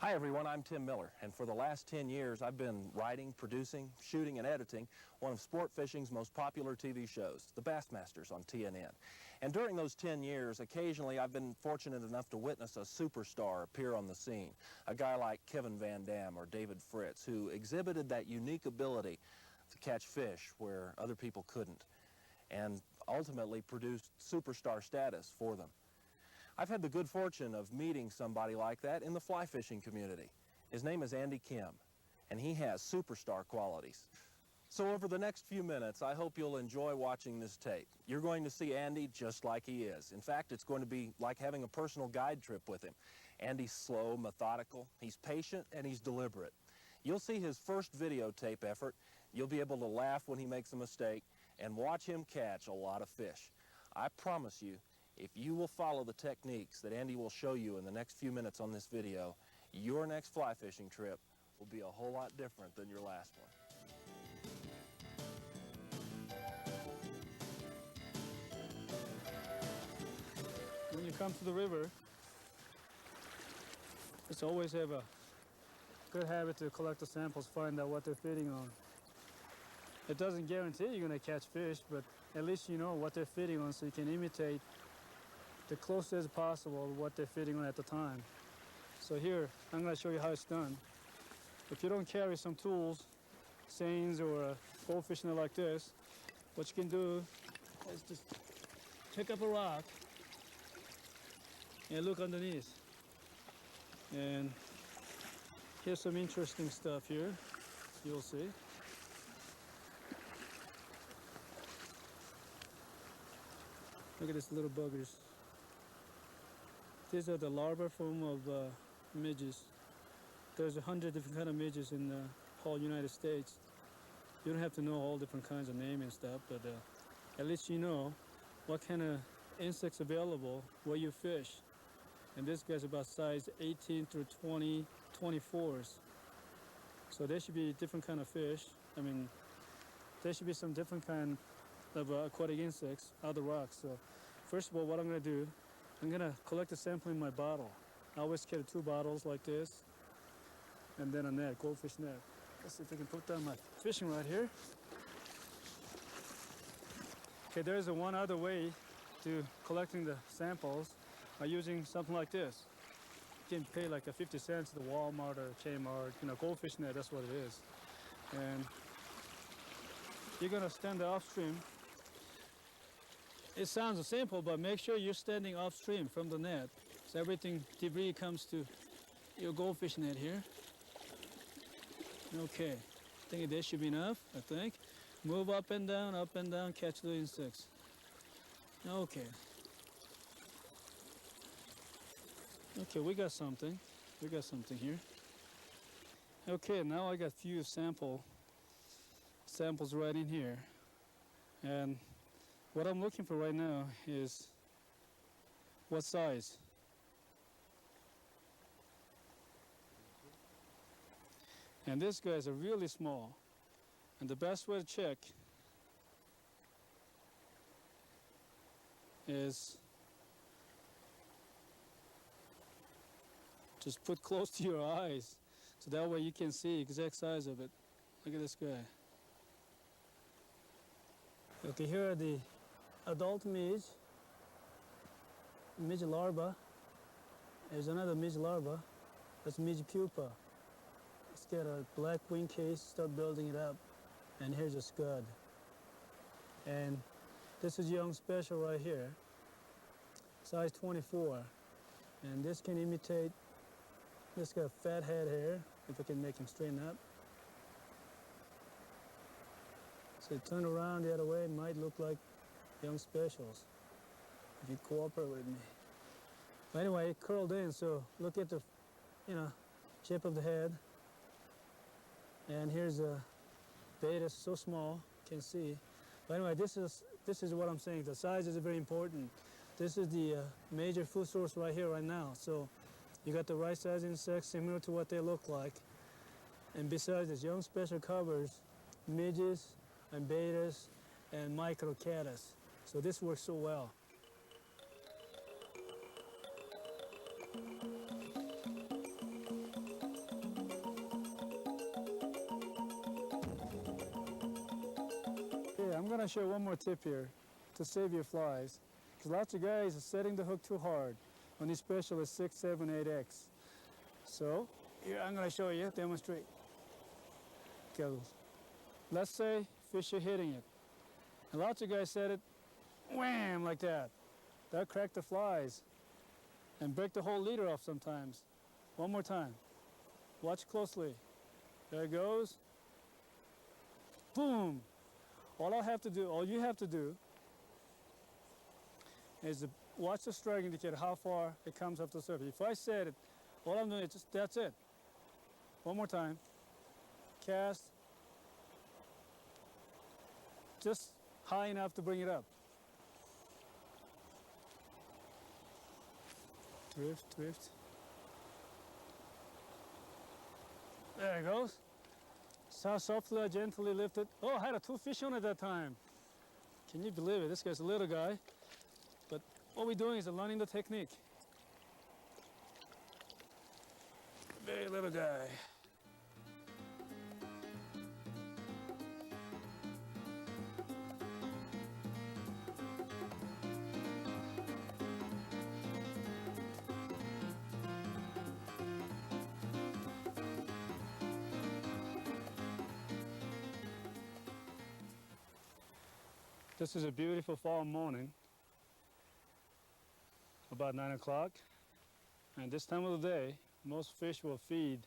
Hi everyone, I'm Tim Miller, and for the last 10 years I've been writing, producing, shooting, and editing one of sport fishing's most popular TV shows, The Bassmasters on TNN. And during those 10 years, occasionally I've been fortunate enough to witness a superstar appear on the scene, a guy like Kevin Van Dam or David Fritz, who exhibited that unique ability to catch fish where other people couldn't, and ultimately produced superstar status for them. I've had the good fortune of meeting somebody like that in the fly fishing community. His name is Andy Kim, and he has superstar qualities. So over the next few minutes, I hope you'll enjoy watching this tape. You're going to see Andy just like he is. In fact, it's going to be like having a personal guide trip with him. Andy's slow, methodical, he's patient, and he's deliberate. You'll see his first videotape effort. You'll be able to laugh when he makes a mistake and watch him catch a lot of fish. I promise you, if you will follow the techniques that Andy will show you in the next few minutes on this video, your next fly fishing trip will be a whole lot different than your last one. When you come to the river, just always have a good habit to collect the samples, find out what they're feeding on. It doesn't guarantee you're going to catch fish, but at least you know what they're feeding on so you can imitate the closest as possible what they're feeding on at the time. So here, I'm going to show you how it's done. If you don't carry some tools, seines or a goldfish net like this, what you can do is just pick up a rock and look underneath. And here's some interesting stuff here, you'll see. Look at these little buggers. These are the larva form of midges. There's 100 different kind of midges in the whole United States. You don't have to know all different kinds of names and stuff, but at least you know what kind of insects available where you fish. And this guy's about size 18 through 20, 24s. So there should be different kind of fish. I mean, there should be some different kind of aquatic insects out of the rocks. So first of all, what I'm going to do, I'm going to collect a sample in my bottle. I always carry 2 bottles like this, and then a net, goldfish net. Let's see if I can put down my fishing rod here. Okay, there's one other way to collecting the samples by using something like this. You can pay like a 50 cents at the Walmart or Kmart, goldfish net, that's what it is. And you're going to stand upstream. It sounds simple, but make sure you're standing upstream from the net, so everything, debris comes to your goldfish net here. Okay, I think this should be enough, I think. Move up and down, catch the insects. Okay. Okay, we got something. We got something here. Okay, now I got a few samples right in here. And what I'm looking for right now is what size. And these guys are really small. And the best way to check is just put close to your eyes so that way you can see exact size of it. Look at this guy. Okay, here are the adult midge larva. There's another midge larva. That's midge pupa. It's got a black wing case, start building it up. And here's a scud. And this is young special right here, size 24. And this can imitate, this got a fat head here, if I can make him straighten up. So turn around the other way, it might look like young specials, if you cooperate with me. But anyway, it curled in, so look at the, shape of the head. And here's a beta, so small, can't see. But anyway, this is what I'm saying. The size is very important. This is the major food source right here, right now. So you got the right size insects, similar to what they look like. And besides this, young special covers midges and betas and microcaddis. So this works so well. gonna show one more tip here to save your flies, because lots of guys are setting the hook too hard on these special 6, 7, 8X. So here I'm gonna show you, demonstrate. Okay, let's say fish are hitting it, and lots of guys set it, wham, like that. That'll crack the flies and break the whole leader off sometimes. One more time. Watch closely. There it goes. Boom. All you have to do is to watch the strike indicator, how far it comes up to the surface. If I set it, all I'm doing is just, that's it. One more time. Cast. Just high enough to bring it up. Drift, drift. There it goes. So softly, I gently lifted. Oh, I had 2 fish on at that time. Can you believe it? This guy's a little guy. But what we're doing is learning the technique. Very little guy. This is a beautiful fall morning, about 9 o'clock, and this time of the day, most fish will feed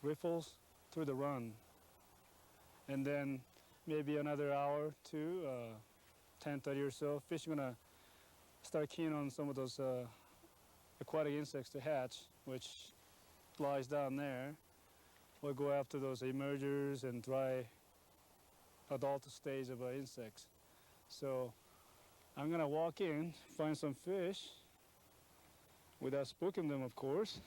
riffles through the run, and then maybe another hour to 10:30 or so, fish are gonna start keying on some of those aquatic insects to hatch, which lies down there. We'll go after those emergers and dry adult stage of insects. So I'm gonna walk in, find some fish, without spooking them, of course.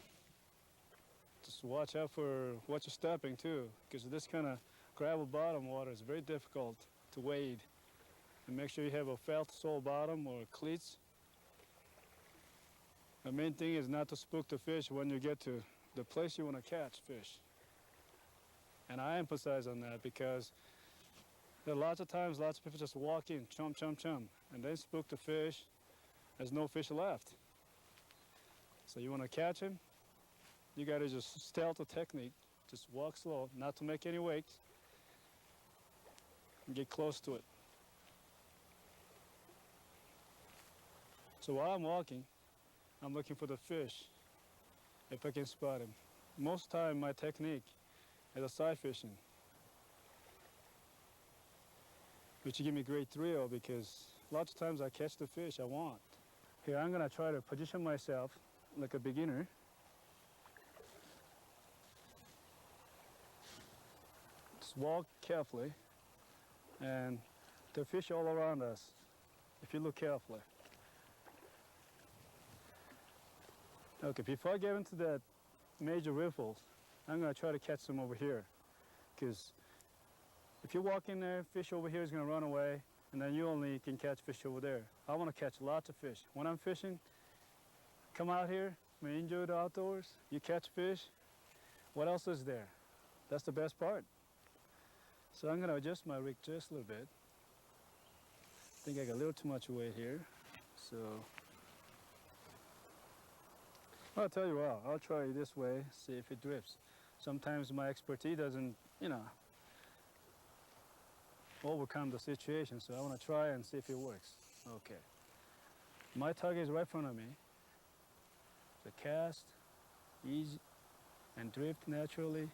Just watch out for what you're stepping too, because this kind of gravel bottom water is very difficult to wade. And make sure you have a felt sole bottom or cleats. The main thing is not to spook the fish when you get to the place you want to catch fish. And I emphasize on that because there are lots of times, lots of people just walk in, chum, chum, chum, and they spook the fish. There's no fish left. So you want to catch him, you got to just stealth the technique. Just walk slow, not to make any wakes, and get close to it. So while I'm walking, I'm looking for the fish, if I can spot him. Most time, my technique is a side fishing, which give me great thrill because lots of times I catch the fish I want. Here, I'm gonna try to position myself like a beginner. Just walk carefully, and there are fish all around us, if you look carefully. Okay, before I get into that major riffles, I'm gonna try to catch some over here, because if you walk in there, fish over here is going to run away, and then you only can catch fish over there. I want to catch lots of fish. When I'm fishing, come out here, we enjoy the outdoors, you catch fish. What else is there? That's the best part. So I'm going to adjust my rig just a little bit. I think I got a little too much weight here. So I'll tell you what, I'll try it this way, see if it drifts. Sometimes my expertise doesn't, overcome the situation, so I want to try and see if it works. Okay. My target is right in front of me. The cast, easy, and drift naturally.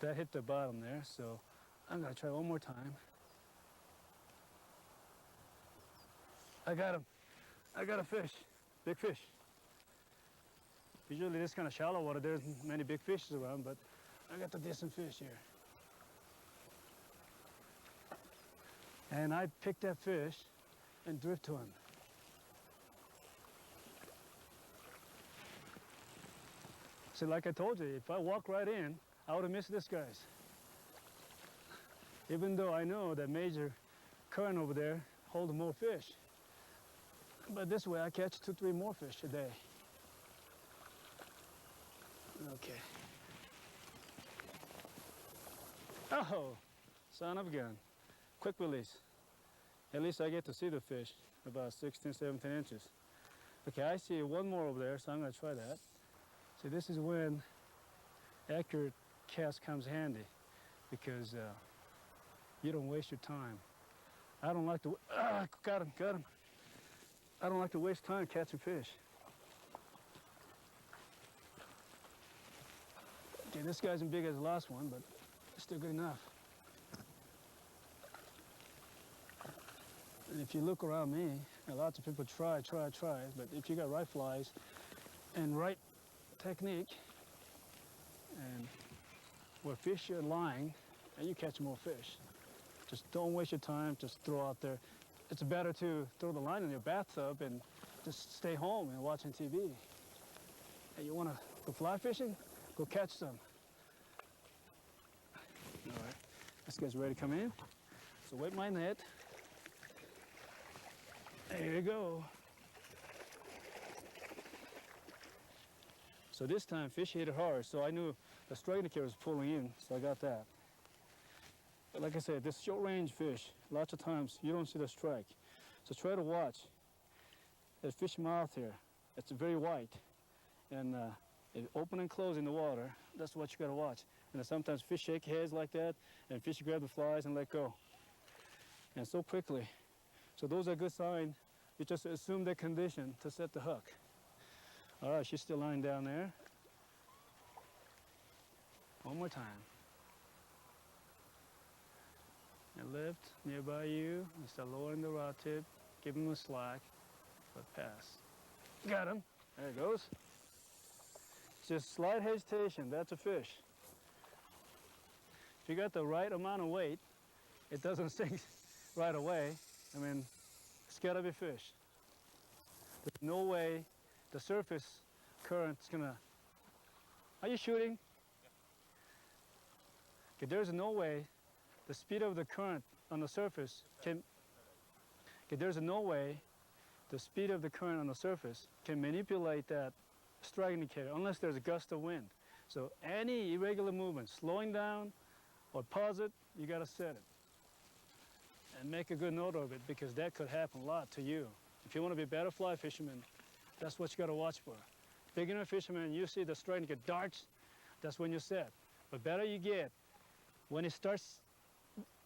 That hit the bottom there, so I'm going to try one more time. I got him. I got a fish, big fish. Usually this kind of shallow water, there's many big fishes around, but I got a decent fish here. And I picked that fish and drift to him. See, like I told you, if I walk right in, I would have missed this guy's. Even though I know that major current over there holds more fish. But this way I catch 2, 3 more fish a day. Okay. Oh, Son of a gun. Quick release. At least I get to see the fish, about 16, 17 inches. Okay, I see one more over there, so I'm gonna try that. See, this is when accurate cast comes handy, because you don't waste your time. I don't like to, got him. I don't like to waste time catching fish. Okay, this guy's as big as the last one, but it's still good enough. And if you look around me, lots of people try, but if you got right flies and right technique, and where fish are lying, and you catch more fish. Just don't waste your time, just throw out there. It's better to throw the line in your bathtub and just stay home and watching TV. Hey, you wanna go fly fishing? Go catch some. All right, this guy's ready to come in. So wet my net. There you go. So this time fish hit it hard, so I knew the striking carrier was pulling in, so I got that. But like I said, this short range fish, lots of times you don't see the strike. So try to watch the fish mouth here. It's very white, and it open and close in the water. That's what you gotta watch. And sometimes fish shake heads like that, and fish grab the flies and let go. And so quickly. So those are good signs. You just assume the condition to set the hook. All right, she's still lying down there. One more time. And lift nearby you, and start lowering the rod tip, give him a slack, but pass. Got him. There it goes. Just slight hesitation, that's a fish. If you got the right amount of weight, it doesn't sink right away. I mean, it's gotta be fish. There's no way the surface current's gonna... Are you shooting? Okay, there's no way the speed of the current on the surface can... Okay, there's no way the speed of the current on the surface can manipulate that strike indicator unless there's a gust of wind. So any irregular movement, slowing down or pause it, you gotta set it. And make a good note of it, because that could happen a lot to you. If you want to be a better fly fisherman, that's what you got to watch for. Beginner fisherman, you see the strike get darts, that's when you set. But better you get, when it starts,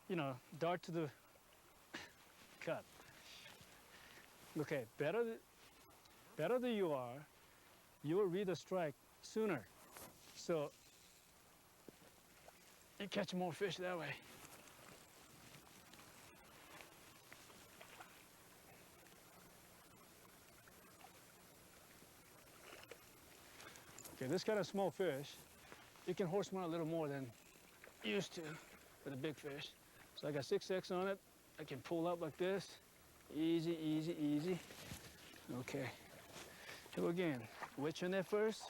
you know, dart to the cut. Okay, better than you are, you will read the strike sooner. So you catch more fish that way. Okay, this kind of small fish, you can horse run a little more than used to with a big fish. So I got 6X on it. I can pull up like this. Easy, easy, easy. Okay. Here again. Wet your net first,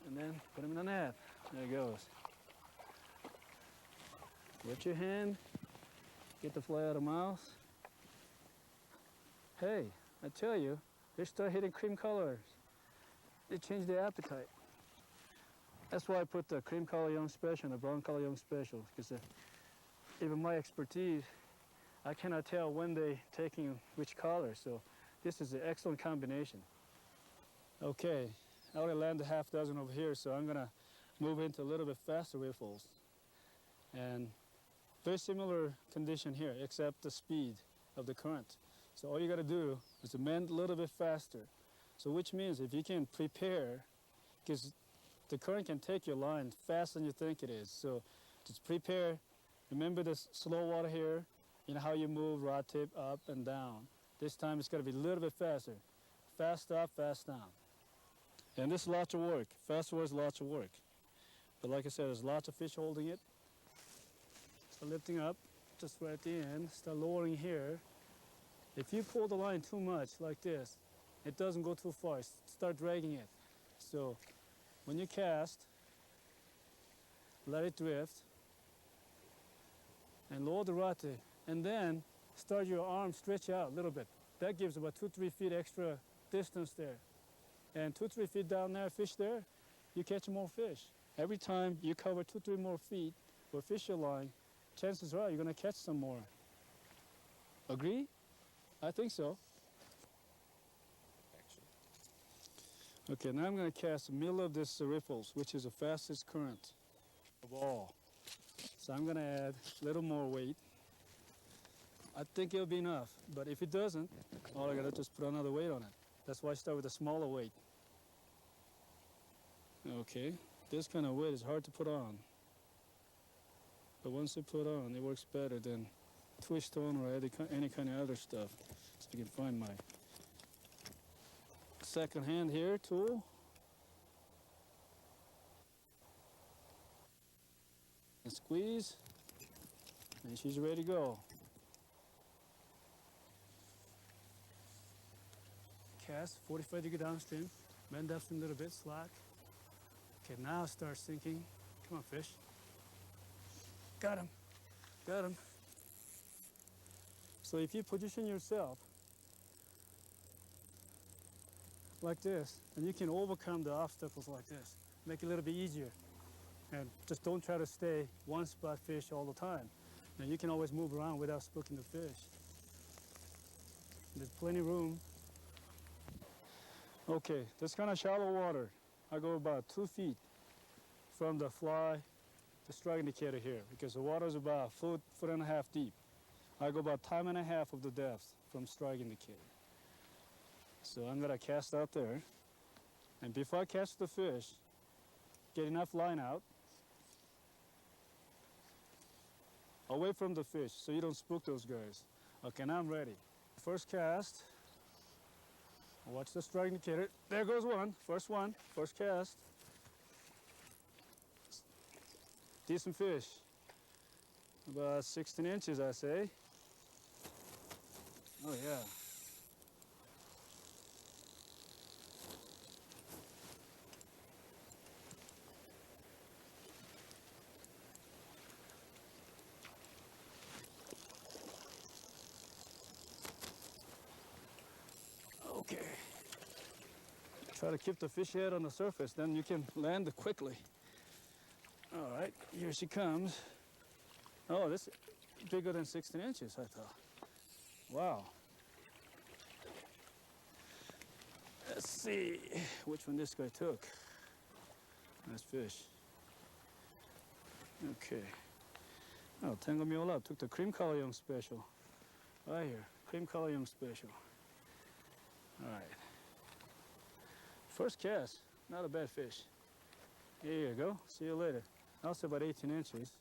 and then put him in the net. There it goes. Wet your hand. Get the fly out of the mouth. Hey, I tell you, they start hitting cream colors. They change their appetite. That's why I put the cream color young special and the brown color young special, because even my expertise, I cannot tell when they're taking which color. So this is an excellent combination. Okay, I already landed half dozen over here, so I'm gonna move into a little bit faster riffles. And very similar condition here, except the speed of the current. So all you gotta do is to mend a little bit faster. So which means if you can prepare, because the current can take your line faster than you think it is. So just prepare, remember this slow water here, you know how you move rod tip up and down. This time it's gotta be a little bit faster. Fast up, fast down. And this is lots of work. Fast work is lots of work. But like I said, there's lots of fish holding it. Start lifting up, just right at the end, start lowering here. If you pull the line too much like this, it doesn't go too far. Start dragging it. So when you cast, let it drift and lower the rod tip, and then start your arm stretch out a little bit. That gives about 2-3 feet extra distance there. And 2-3 feet down there, fish there, you catch more fish. Every time you cover 2-3 more feet where fish are lying, chances are you're gonna catch some more. Agree? I think so. Okay, now I'm gonna cast the middle of this riffles, which is the fastest current of all. So I'm gonna add a little more weight. I think it'll be enough, but if it doesn't, all I gotta just put another weight on it. That's why I start with a smaller weight. Okay, this kind of weight is hard to put on. But once you put on, it works better than twist on or any kind of other stuff. So you can find my second hand here tool. And squeeze, and she's ready to go. Cast 45 degree downstream, bend upstream a little bit, slack. Okay, now start sinking. Come on, fish. Got him. Got him. So if you position yourself like this, and you can overcome the obstacles like this, make it a little bit easier. And just don't try to stay one spot fish all the time. Now you can always move around without spooking the fish. There's plenty of room. Okay, this kind of shallow water. I go about 2 feet from the fly to strike indicator here because the water is about a foot and a half deep. I go about 1.5 times of the depth from strike indicator. So I'm gonna cast out there. And before I catch the fish, get enough line out away from the fish so you don't spook those guys. Okay, now I'm ready. First cast. Watch the strike indicator. There goes one. First cast. Decent fish. About 16 inches, I say. Oh, yeah. Okay. Try to keep the fish head on the surface, then you can land quickly. All right, here she comes. Oh, this is bigger than 16 inches, I thought. Wow. Let's see which one this guy took. Nice fish. Okay. Oh, tangled me all up. Took the cream color young special. Right here, cream color young special. All right. First cast, not a bad fish. Here you go. See you later. Also about 18 inches.